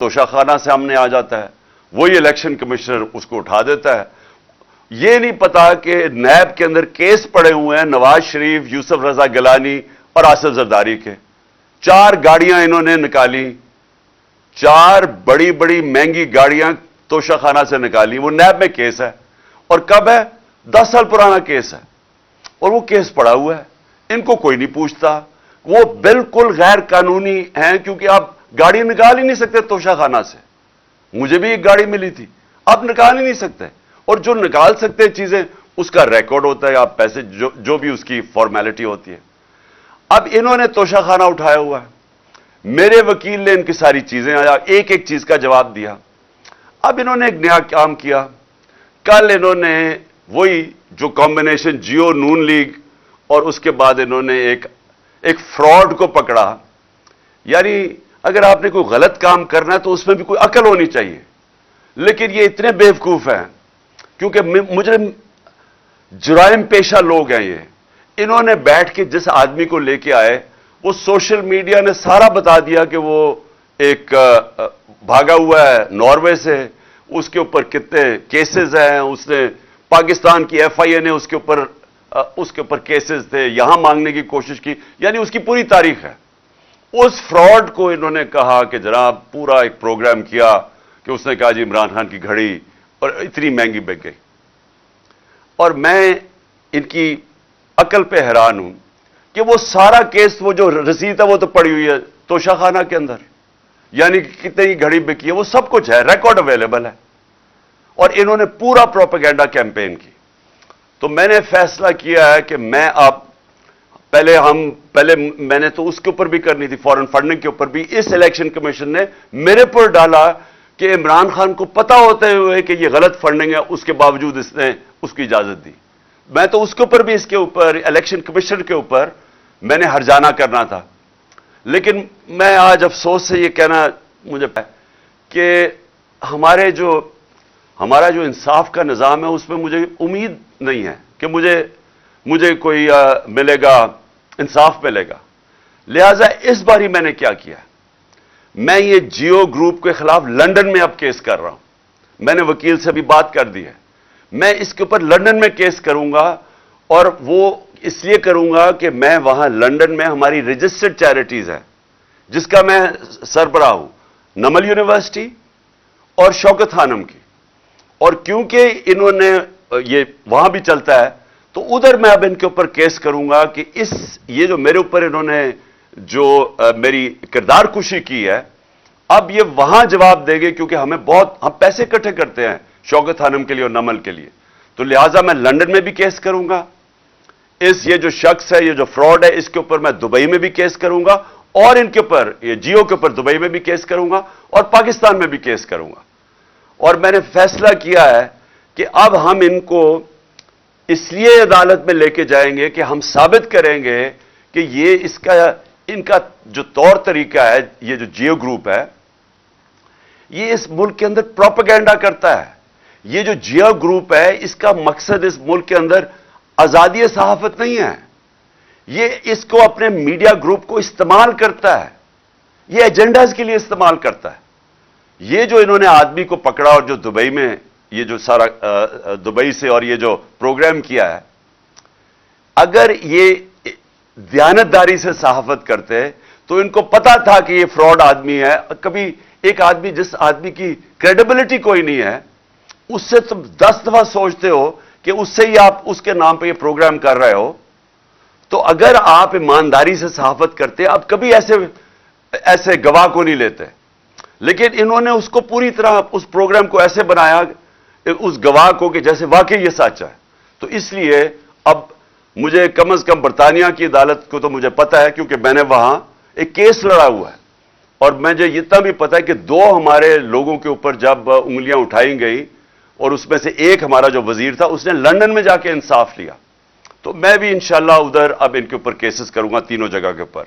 तोशाखाना से हमने आ जाता है, वही इलेक्शन कमिश्नर उसको उठा देता है। ये नहीं पता कि नैब के अंदर केस पड़े हुए हैं नवाज शरीफ, यूसुफ रजा गिलानी और आसिफ जरदारी के। 4 गाड़ियां इन्होंने निकाली, 4 बड़ी बड़ी महंगी गाड़ियां तोशाखाना से निकाली। वो नैब में केस है, और कब है? 10 साल पुराना केस है, और वो केस पड़ा हुआ है। इनको कोई नहीं पूछता। वो बिल्कुल गैर कानूनी हैं, क्योंकि आप गाड़ी निकाल ही नहीं सकते तोशाखाना से। मुझे भी एक गाड़ी मिली थी, आप निकाल ही नहीं सकते। और जो निकाल सकते हैं चीजें, उसका रिकॉर्ड होता है, आप पैसे जो भी उसकी फॉर्मेलिटी होती है। अब इन्होंने तोशाखाना उठाया हुआ है। मेरे वकील ने इनकी सारी चीजें आया, एक एक चीज का जवाब दिया। अब इन्होंने एक नया काम किया। कल इन्होंने वही जो कॉम्बिनेशन जियो नून लीग, और उसके बाद इन्होंने एक फ्रॉड को पकड़ा। यानी अगर आपने कोई गलत काम करना है तो उसमें भी कोई अकल होनी चाहिए, लेकिन ये इतने बेवकूफ हैं, क्योंकि मुजरिम जुराइम पेशा लोग हैं ये। इन्होंने बैठ के जिस आदमी को लेके आए, वो सोशल मीडिया ने सारा बता दिया कि वो एक भागा हुआ है नॉर्वे से, उसके ऊपर कितने केसेस हैं, उसने पाकिस्तान की एफआईए ने उसके ऊपर केसेस थे, यहां मांगने की कोशिश की, यानी उसकी पूरी तारीख है। उस फ्रॉड को इन्होंने कहा कि जनाब पूरा एक प्रोग्राम किया कि उसने कहा जी इमरान खान की घड़ी और इतनी महंगी बिक गई। और मैं इनकी अकल पे हैरान हूं कि वो सारा केस, वो जो रसीद है वो तो पड़ी हुई है तोशाखाना के अंदर, यानी कि कितने की घड़ी बिकी है, वो सब कुछ है, रिकॉर्ड अवेलेबल है। और इन्होंने पूरा प्रोपेगेंडा कैंपेन की। तो मैंने फैसला किया है कि मैं अब पहले मैंने तो उसके ऊपर भी करनी थी, फॉरेन फंडिंग के ऊपर भी। इस इलेक्शन कमीशन ने मेरे पर डाला कि इमरान खान को पता होते हुए कि ये गलत फंडिंग है, उसके बावजूद इसने उसकी इजाजत दी। मैं तो उसके ऊपर भी, इसके ऊपर इलेक्शन कमीशन के ऊपर मैंने हर्जाना करना था। लेकिन मैं आज अफसोस से ये कहना मुझे कि हमारा जो इंसाफ का निज़ाम है, उसमें मुझे उम्मीद नहीं है कि मुझे कोई मिलेगा, इंसाफ मिलेगा। लिहाजा इस बार ही मैंने क्या किया, मैं ये जियो ग्रुप के खिलाफ लंदन में अब केस कर रहा हूं। मैंने वकील से भी बात कर दी है। मैं इसके ऊपर लंदन में केस करूंगा, और वो इसलिए करूंगा कि मैं वहां लंदन में हमारी रजिस्टर्ड चैरिटीज है, जिसका मैं सरबराह हूं, नमल यूनिवर्सिटी और शौकत खानम की। और क्योंकि इन्होंने ये वहां भी चलता है, तो उधर मैं अब इनके ऊपर केस करूंगा कि ये जो मेरे ऊपर इन्होंने जो मेरी किरदार कुशी की है, अब ये वहां जवाब देंगे, क्योंकि हम पैसे इकट्ठे करते हैं शौकत खानम के लिए और नमल के लिए। तो लिहाजा मैं लंदन में भी केस करूंगा। ये जो शख्स है, ये जो फ्रॉड है, इसके ऊपर मैं दुबई में भी केस करूंगा, और इनके ऊपर, ये जियो के ऊपर दुबई में भी केस करूंगा, और पाकिस्तान में भी केस करूंगा। और मैंने फैसला किया है कि अब हम इनको इसलिए अदालत में लेके जाएंगे कि हम साबित करेंगे कि इनका जो तौर तरीका है, ये जो जियो ग्रुप है, ये इस मुल्क के अंदर प्रोपेगेंडा करता है। ये जो जियो ग्रुप है, इसका मकसद इस मुल्क के अंदर आजादी सहाफत नहीं है। ये इसको अपने मीडिया ग्रुप को इस्तेमाल करता है, ये एजेंडाज के लिए इस्तेमाल करता है। ये जो इन्होंने आदमी को पकड़ा, और जो दुबई में ये जो सारा दुबई से और ये जो प्रोग्राम किया है, अगर ये दयानतदारी से सहाफत करते तो इनको पता था कि ये फ्रॉड आदमी है। कभी एक आदमी, जिस आदमी की क्रेडिबिलिटी कोई नहीं है, उससे तुम 10 दफा सोचते हो कि उससे ही आप उसके नाम पे ये प्रोग्राम कर रहे हो। तो अगर आप ईमानदारी से सहाफत करते, आप कभी ऐसे गवाह को नहीं लेते। लेकिन इन्होंने उसको पूरी तरह, उस प्रोग्राम को ऐसे बनाया, उस गवाह को, कि जैसे वाकई ये सच है। तो इसलिए अब मुझे कम से कम बरतानिया की अदालत को तो मुझे पता है, क्योंकि मैंने वहां एक केस लड़ा हुआ है। और मुझे इतना भी पता है कि 2 हमारे लोगों के ऊपर जब उंगलियां उठाई गई, और उसमें से एक हमारा जो वजीर था, उसने लंदन में जाके इंसाफ लिया। तो मैं भी इंशाल्लाह उधर अब इनके ऊपर केसेस करूंगा, तीनों जगह के ऊपर।